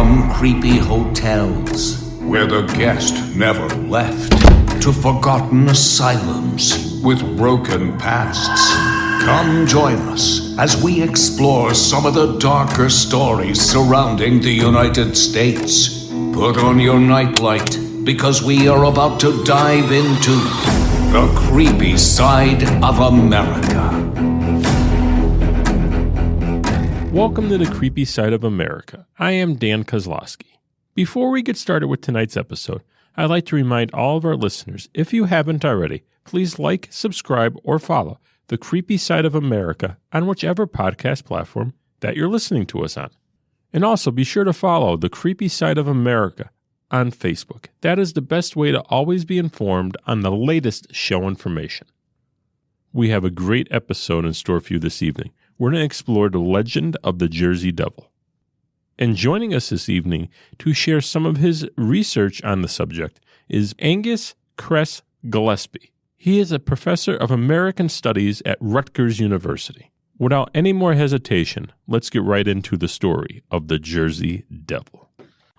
From creepy hotels where the guest never left to forgotten asylums with broken pasts. Come join us as we explore some of the darker stories surrounding the United States. Put on your nightlight because we are about to dive into the creepy side of America. Welcome to the Creepy Side of America. I am Dan Kosloski. Before we get started with tonight's episode, I'd like to remind all of our listeners, if you haven't already, please like, subscribe, or follow the Creepy Side of America on whichever podcast platform that you're listening to us on. And also be sure to follow the Creepy Side of America on Facebook. That is the best way to always be informed on the latest show information. We have a great episode in store for you this evening. We're going to explore the legend of the Jersey Devil. And joining us this evening to share some of his research on the subject is Angus Kress Gillespie. He is a professor of American Studies at Rutgers University. Without any more hesitation, let's get right into the story of the Jersey Devil.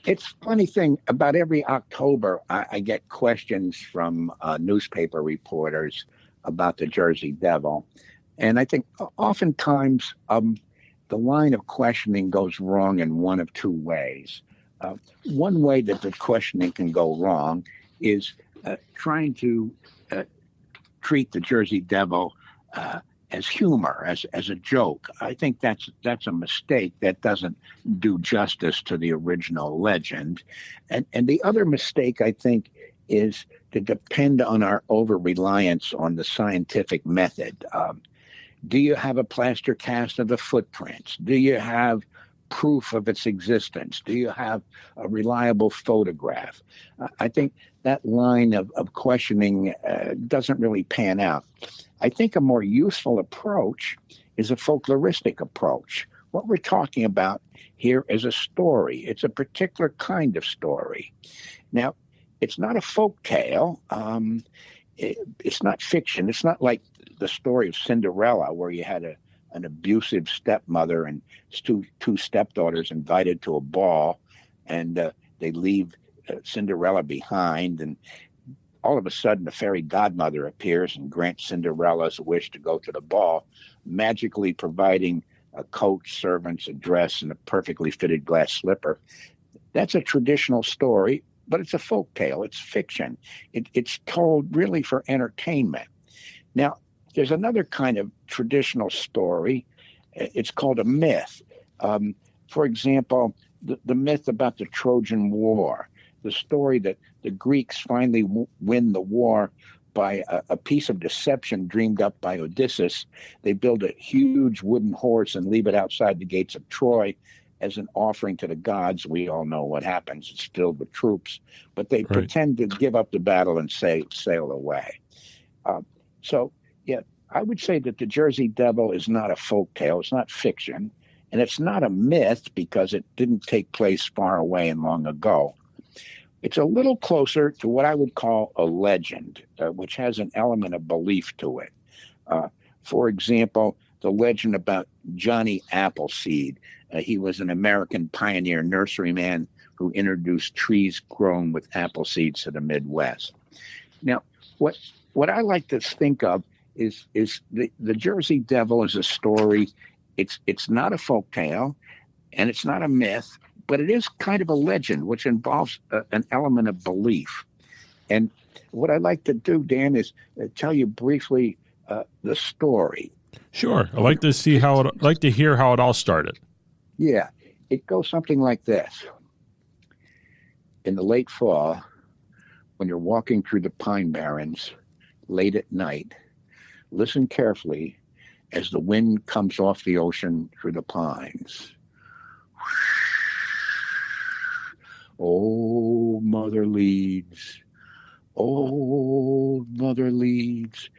It's a funny thing. About every October, I get questions from newspaper reporters about the Jersey Devil. And I think oftentimes the line of questioning goes wrong in one of two ways. One way that the questioning can go wrong is trying to treat the Jersey Devil as humor, as a joke. I think that's a mistake that doesn't do justice to the original legend. And the other mistake, I think, is to depend on our over-reliance on the scientific method. Do you have a plaster cast of the footprints? Do you have proof of its existence? Do you have a reliable photograph? I think that line of questioning doesn't really pan out. I think a more useful approach is a folkloristic approach. What we're talking about here is a story. It's a particular kind of story. Now, it's not a folk tale. It's not fiction. It's not like the story of Cinderella, where you had an abusive stepmother and two stepdaughters invited to a ball, and they leave Cinderella behind, and all of a sudden the fairy godmother appears and grants Cinderella's wish to go to the ball, magically providing a coat, servants, a dress, and a perfectly fitted glass slipper. That's a traditional story, but it's a folk tale. It's fiction. It's told really for entertainment. Now, there's another kind of traditional story. It's called a myth. For example, the myth about the Trojan War, the story that the Greeks finally win the war by a piece of deception dreamed up by Odysseus. They build a huge wooden horse and leave it outside the gates of Troy as an offering to the gods. We all know what happens. It's filled with troops, but they pretend to give up the battle and sail away. I would say that the Jersey Devil is not a folk tale. It's not fiction, and it's not a myth because it didn't take place far away and long ago. It's a little closer to what I would call a legend, which has an element of belief to it. For example, the legend about Johnny Appleseed. He was an American pioneer nurseryman who introduced trees grown with apple seeds to the Midwest. Now, what I like to think of is the Jersey Devil is a story. It's not a folk tale, and it's not a myth, but it is kind of a legend, which involves an element of belief. And what I'd like to do, Dan, is tell you briefly the story. Sure, I'd like to hear how it all started. Yeah, it goes something like this. In the late fall, when you're walking through the pine barrens late at night, listen carefully as the wind comes off the ocean through the pines. Oh, mother Leeds, old mother Leeds.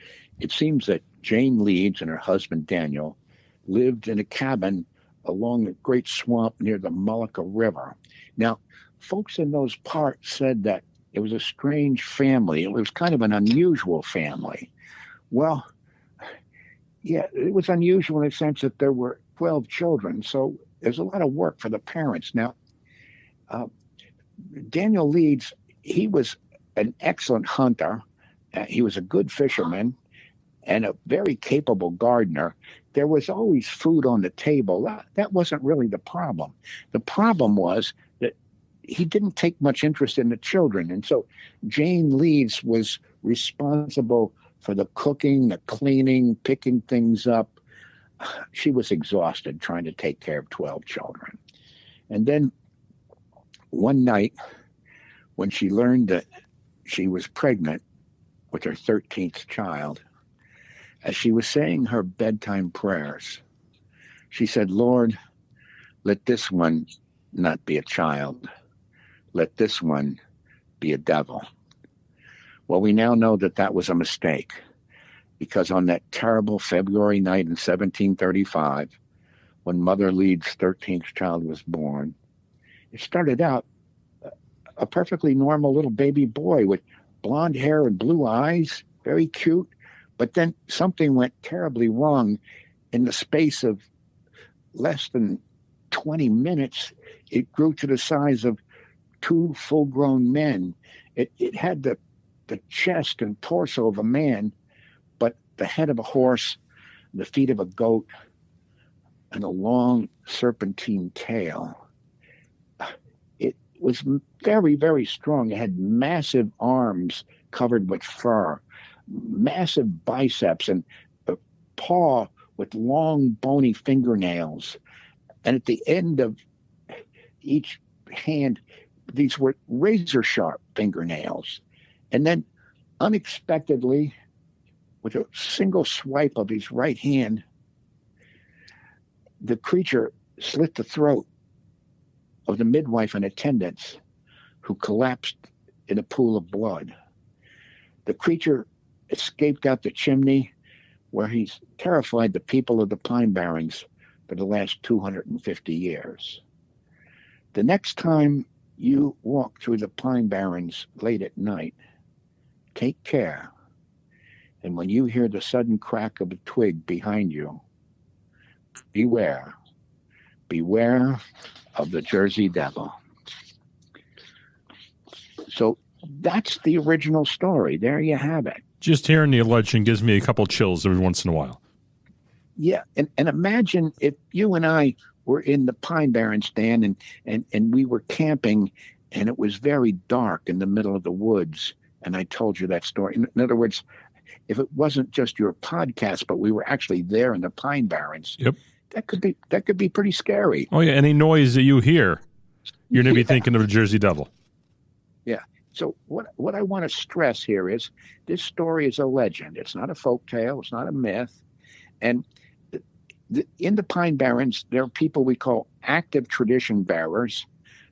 It seems that Jane Leeds and her husband Daniel lived in a cabin along a great swamp near the Mullica River. Now, folks in those parts said that it was a strange family. It was kind of an unusual family. Well, yeah, it was unusual in the sense that there were 12 children, so there's a lot of work for the parents. Now, Uh, Daniel Leeds, he was an excellent hunter. He was a good fisherman and a very capable gardener. There was always food on the table. That wasn't really the problem. The problem was that he didn't take much interest in the children. And so Jane Leeds was responsible for the cooking, the cleaning, picking things up. She was exhausted trying to take care of 12 children. And then one night, when she learned that she was pregnant with her 13th child, as she was saying her bedtime prayers, she said, "Lord, let this one not be a child. Let this one be a devil." Well, we now know that that was a mistake, because on that terrible February night in 1735, when Mother Leeds' 13th child was born, it started out a perfectly normal little baby boy with blonde hair and blue eyes, very cute. But then something went terribly wrong. In the space of less than 20 minutes, it grew to the size of two full-grown men. It had the chest and torso of a man, but the head of a horse, the feet of a goat, and a long serpentine tail. It was very, very strong. It had massive arms covered with fur, massive biceps, and a paw with long, bony fingernails. And at the end of each hand, these were razor-sharp fingernails. And then, unexpectedly, with a single swipe of his right hand, the creature slit the throat of the midwife in attendance, who collapsed in a pool of blood. The creature escaped out the chimney, where he's terrified the people of the Pine Barrens for the last 250 years. The next time you walk through the Pine Barrens late at night, take care. And when you hear the sudden crack of a twig behind you, beware. Beware of the Jersey Devil. So that's the original story. There you have it. Just hearing the legend gives me a couple chills every once in a while. Yeah, and imagine if you and I were in the Pine Barrens, Dan, and we were camping, and it was very dark in the middle of the woods, and I told you that story. In other words, if it wasn't just your podcast, but we were actually there in the Pine Barrens, yep, that could be pretty scary. Oh yeah, any noise that you hear, you're going to be thinking of the Jersey Devil. Yeah. So what I want to stress here is this story is a legend. It's not a folk tale. It's not a myth. And in the Pine Barrens, there are people we call active tradition bearers.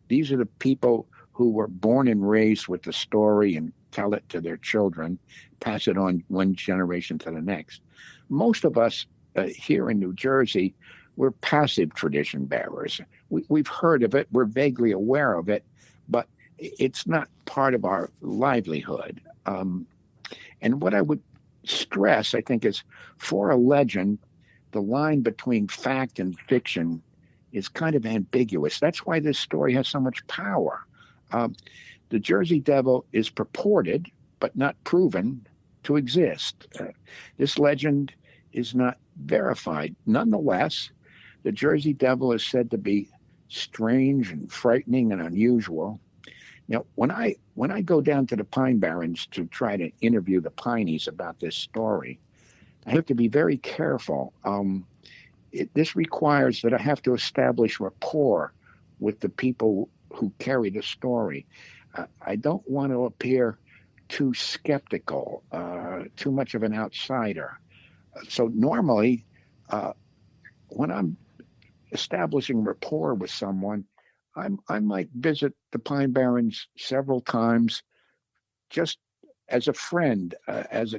These are the people who were born and raised with the story and tell it to their children, pass it on one generation to the next. Most of us here in New Jersey, we're passive tradition bearers. We've heard of it. We're vaguely aware of it, but it's not part of our livelihood. And what I would stress, I think, is for a legend, the line between fact and fiction is kind of ambiguous. That's why this story has so much power. The Jersey Devil is purported, but not proven, to exist. This legend is not verified. Nonetheless, the Jersey Devil is said to be strange and frightening and unusual. Now, when I go down to the Pine Barrens to try to interview the Pineys about this story, I have to be very careful. This requires that I have to establish rapport with the people who carry the story. I don't want to appear too skeptical, too much of an outsider. So normally, when I'm establishing rapport with someone, I might visit the Pine Barrens several times just as a friend,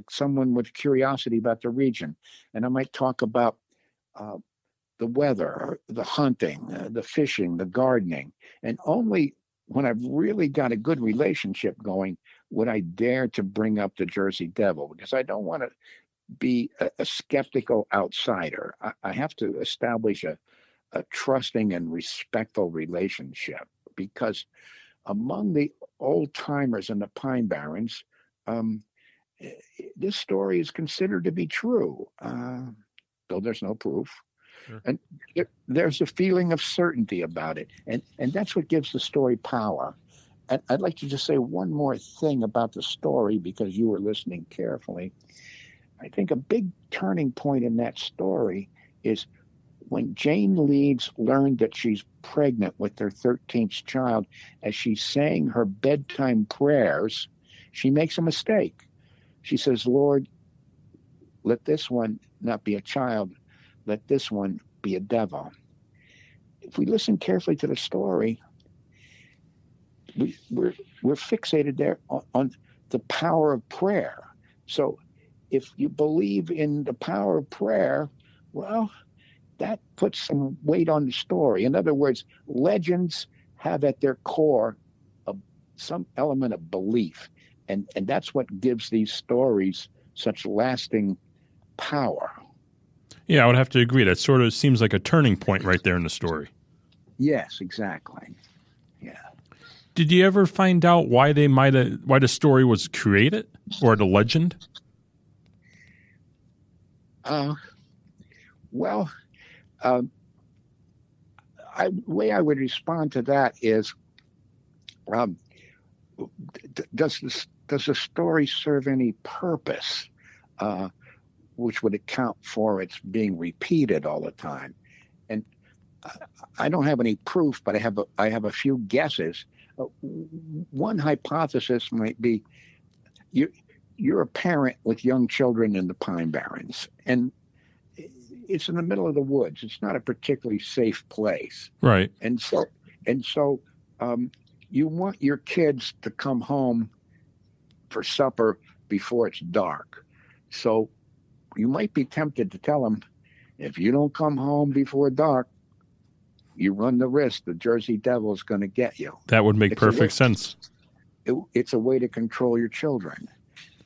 someone with curiosity about the region. And I might talk about the weather, the hunting, the fishing, the gardening. And only when I've really got a good relationship going would I dare to bring up the Jersey Devil, because I don't want to be a skeptical outsider. I have to establish a trusting and respectful relationship because among the old timers in the Pine Barrens, this story is considered to be true, though there's no proof. Sure. And there's a feeling of certainty about it. And that's what gives the story power. And I'd like to just say one more thing about the story because you were listening carefully. I think a big turning point in that story is when Jane Leeds learned that she's pregnant with their 13th child. As she's saying her bedtime prayers, she makes a mistake. She says, Lord, let this one not be a child. Let this one be a devil. If we listen carefully to the story, we're fixated there on the power of prayer. So if you believe in the power of prayer, well, that puts some weight on the story. In other words, legends have at their core some element of belief. And that's what gives these stories such lasting power. Yeah, I would have to agree. That sort of seems like a turning point right there in the story. Yes, exactly. Yeah. Did you ever find out why the story was created, or the legend? Well, the way I would respond to that is, does the story serve any purpose, which would account for its being repeated all the time? And I don't have any proof, but I have a few guesses. One hypothesis might be you're a parent with young children in the Pine Barrens, and it's in the middle of the woods. It's not a particularly safe place, Right? and so you want your kids to come home for supper before it's dark. So you might be tempted to tell them, if you don't come home before dark, you run the risk the Jersey Devil is going to get you. That would make perfect sense. It's a way to control your children.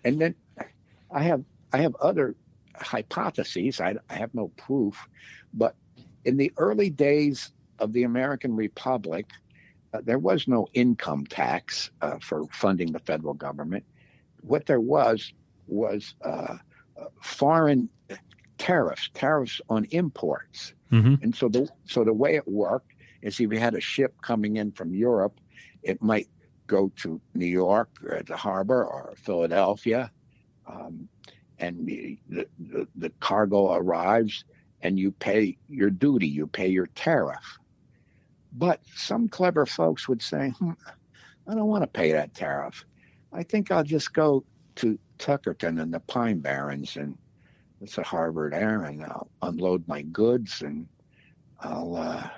And then I have other hypotheses. I have no proof, but in the early days of the American Republic, there was no income tax for funding the federal government. What there was foreign tariffs on imports. Mm-hmm. And so the way it worked is if you had a ship coming in from Europe, it might go to New York or the harbor or Philadelphia, and the cargo arrives, and you pay your duty, you pay your tariff. But some clever folks would say, I don't want to pay that tariff. I think I'll just go to Tuckerton and the Pine Barrens, and it's a harbor there, and I'll unload my goods, and I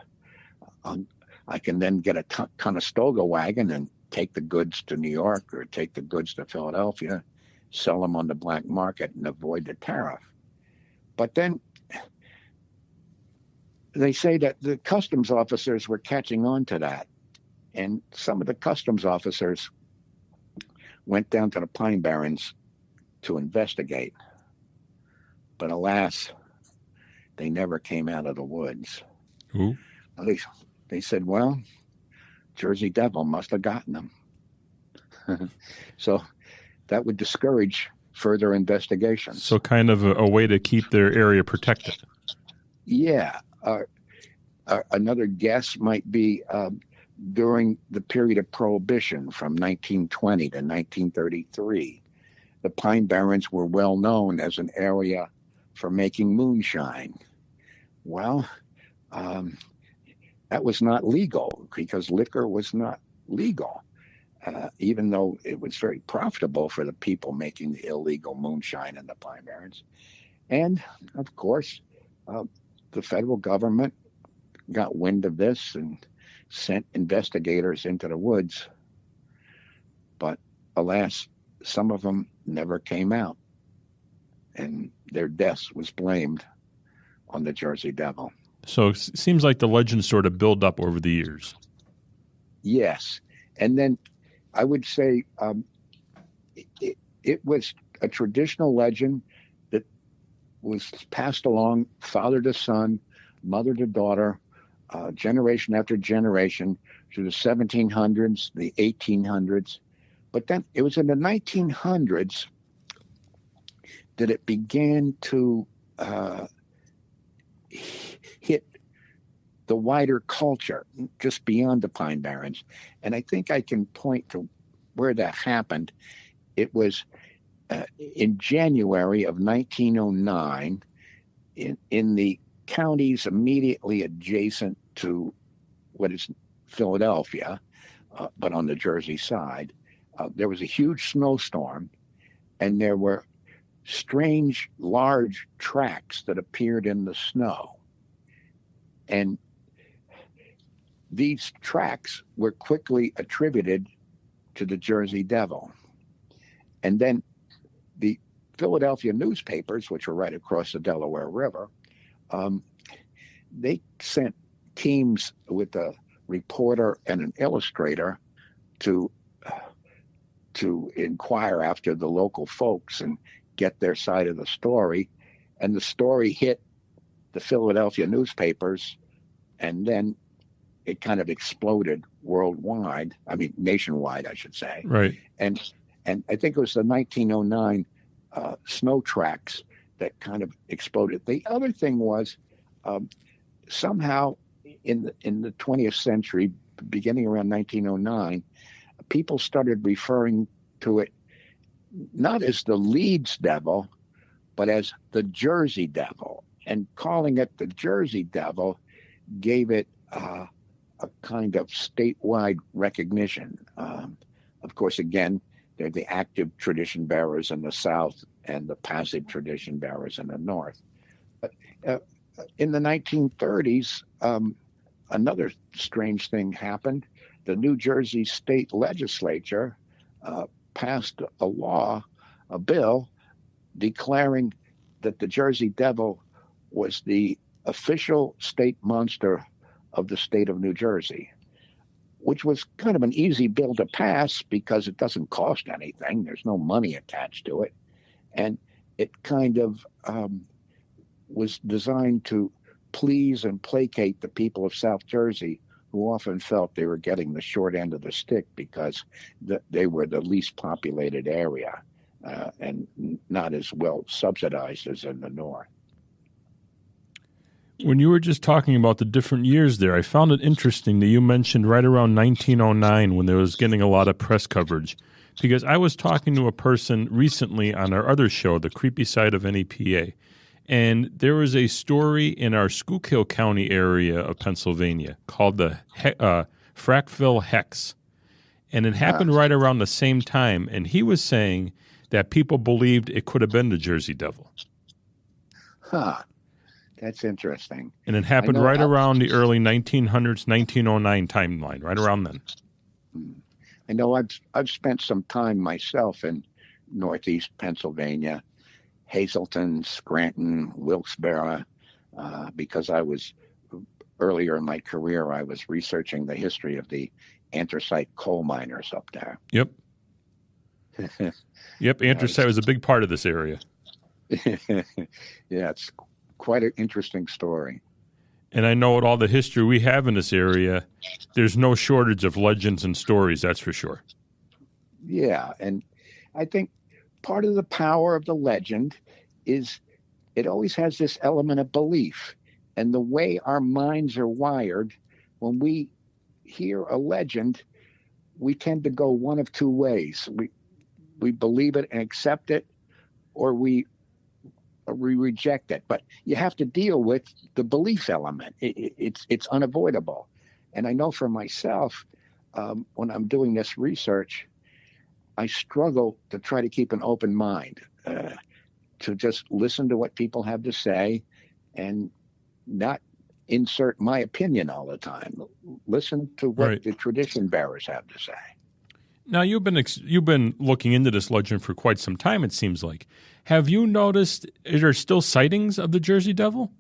can then get a Conestoga wagon and take the goods to New York or take the goods to Philadelphia, sell them on the black market and avoid the tariff. But then they say that the customs officers were catching on to that. And some of the customs officers went down to the Pine Barrens to investigate. But alas, they never came out of the woods. Ooh. They said, well, Jersey Devil must have gotten them. So that would discourage further investigations. So kind of a way to keep their area protected. Yeah. Another guess might be during the period of Prohibition from 1920 to 1933, the Pine Barrens were well known as an area for making moonshine. Well, that was not legal because liquor was not legal, even though it was very profitable for the people making the illegal moonshine in the Pine Barrens. And, of course, the federal government got wind of this and sent investigators into the woods. But, alas, some of them never came out, and their deaths was blamed on the Jersey Devil. So it seems like the legend sort of built up over the years. Yes. And then I would say it was a traditional legend that was passed along father to son, mother to daughter, generation after generation through the 1700s, the 1800s. But then it was in the 1900s that it began to hit the wider culture, just beyond the Pine Barrens. And I think I can point to where that happened. It was in January of 1909 in the counties immediately adjacent to what is Philadelphia, but on the Jersey side. There was a huge snowstorm, and there were strange, large tracks that appeared in the snow. And these tracks were quickly attributed to the Jersey Devil. And then the Philadelphia newspapers, which were right across the Delaware River, they sent teams with a reporter and an illustrator to inquire after the local folks and get their side of the story. And the story hit the Philadelphia newspapers, and then it kind of exploded worldwide. I mean, nationwide, I should say. Right. And I think it was the 1909 snow tracks that kind of exploded. The other thing was somehow in the 20th century, beginning around 1909, people started referring to it not as the Leeds Devil, but as the Jersey Devil. And calling it the Jersey Devil gave it a kind of statewide recognition. Of course, again, they're the active tradition bearers in the South and the passive tradition bearers in the North. But in the 1930s, another strange thing happened. The New Jersey state legislature passed a bill declaring that the Jersey Devil was the official state monster of the state of New Jersey, which was kind of an easy bill to pass because it doesn't cost anything. There's no money attached to it. And it kind of was designed to please and placate the people of South Jersey, who often felt they were getting the short end of the stick because they were the least populated area and not as well subsidized as in the North. When you were just talking about the different years there, I found it interesting that you mentioned right around 1909 when there was getting a lot of press coverage, because I was talking to a person recently on our other show, The Creepy Side of NEPA, and there was a story in our Schuylkill County area of Pennsylvania called the Frackville Hex, and it happened right around the same time, and he was saying that people believed it could have been the Jersey Devil. Huh. That's interesting. And it happened right around the early 1900s, 1909 timeline, right around then. I know I've spent some time myself in Northeast Pennsylvania, Hazleton, Scranton, Wilkes-Barre, because earlier in my career, I was researching the history of the anthracite coal miners up there. Yep. Yep, anthracite was a big part of this area. Yeah, it's quite an interesting story. And I know with all the history we have in this area, there's no shortage of legends and stories, that's for sure. Yeah, and I think part of the power of the legend is it always has this element of belief. And the way our minds are wired, when we hear a legend, we tend to go one of two ways. We believe it and accept it, or we reject it. But you have to deal with the belief element. It's unavoidable. And I know for myself, when I'm doing this research, I struggle to try to keep an open mind, to just listen to what people have to say and not insert my opinion all the time. Listen to what the tradition bearers have to say. Now, you've been looking into this legend for quite some time, it seems like. Have you noticed are there still sightings of the Jersey Devil?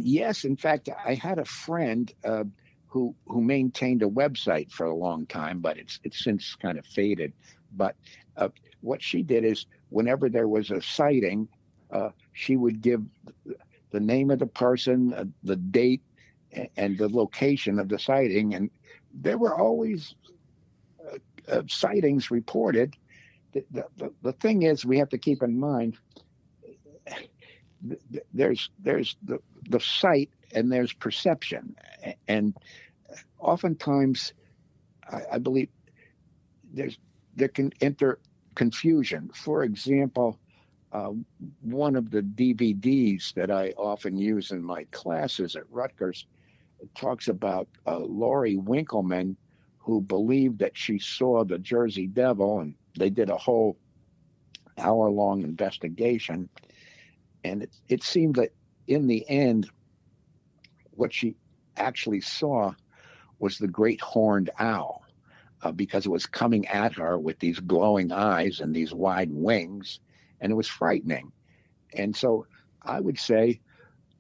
Yes. In fact, I had a friend who maintained a website for a long time, but it's since kind of faded. But what she did is whenever there was a sighting, she would give the name of the person, the date, and the location of the sighting. And there were always sightings reported. The thing is, we have to keep in mind, there's the sight and there's perception. And oftentimes, I believe there can enter confusion. For example, one of the DVDs that I often use in my classes at Rutgers talks about Lori Winkleman, who believed that she saw the Jersey Devil, and they did a whole hour-long investigation. And it seemed that in the end, what she actually saw was the great horned owl, because it was coming at her with these glowing eyes and these wide wings, and it was frightening. And so I would say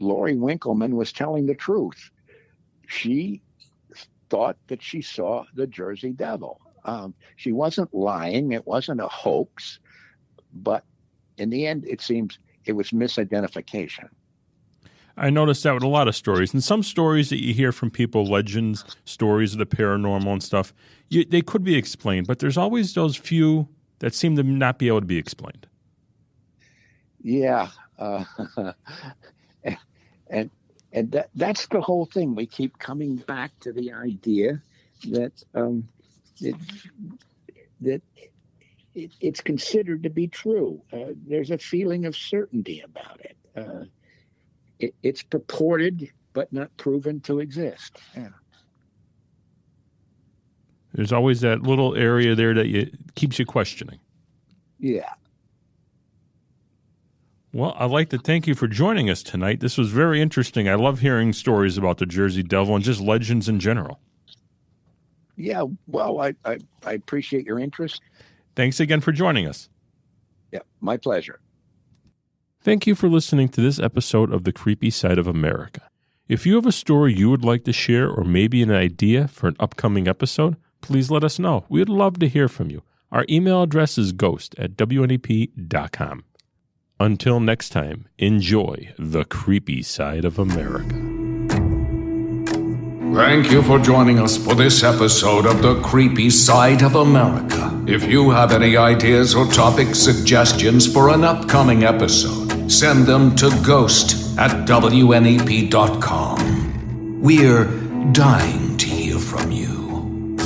Lori Winkleman was telling the truth. She thought that she saw the Jersey Devil. She wasn't lying. It wasn't a hoax. But in the end, it seems it was misidentification. I noticed that with a lot of stories. And some stories that you hear from people, legends, stories of the paranormal and stuff, they could be explained. But there's always those few that seem to not be able to be explained. Yeah. And that's the whole thing. We keep coming back to the idea that it's considered to be true. There's a feeling of certainty about it. It's purported but not proven to exist. Yeah. There's always that little area there that keeps you questioning. Yeah. Well, I'd like to thank you for joining us tonight. This was very interesting. I love hearing stories about the Jersey Devil and just legends in general. Yeah, well, I appreciate your interest. Thanks again for joining us. Yeah, my pleasure. Thank you for listening to this episode of The Creepy Side of America. If you have a story you would like to share or maybe an idea for an upcoming episode, please let us know. We'd love to hear from you. Our email address is ghost@wnep.com. Until next time, enjoy The Creepy Side of America. Thank you for joining us for this episode of The Creepy Side of America. If you have any ideas or topic suggestions for an upcoming episode, send them to ghost@wnep.com. We're dying to hear from you.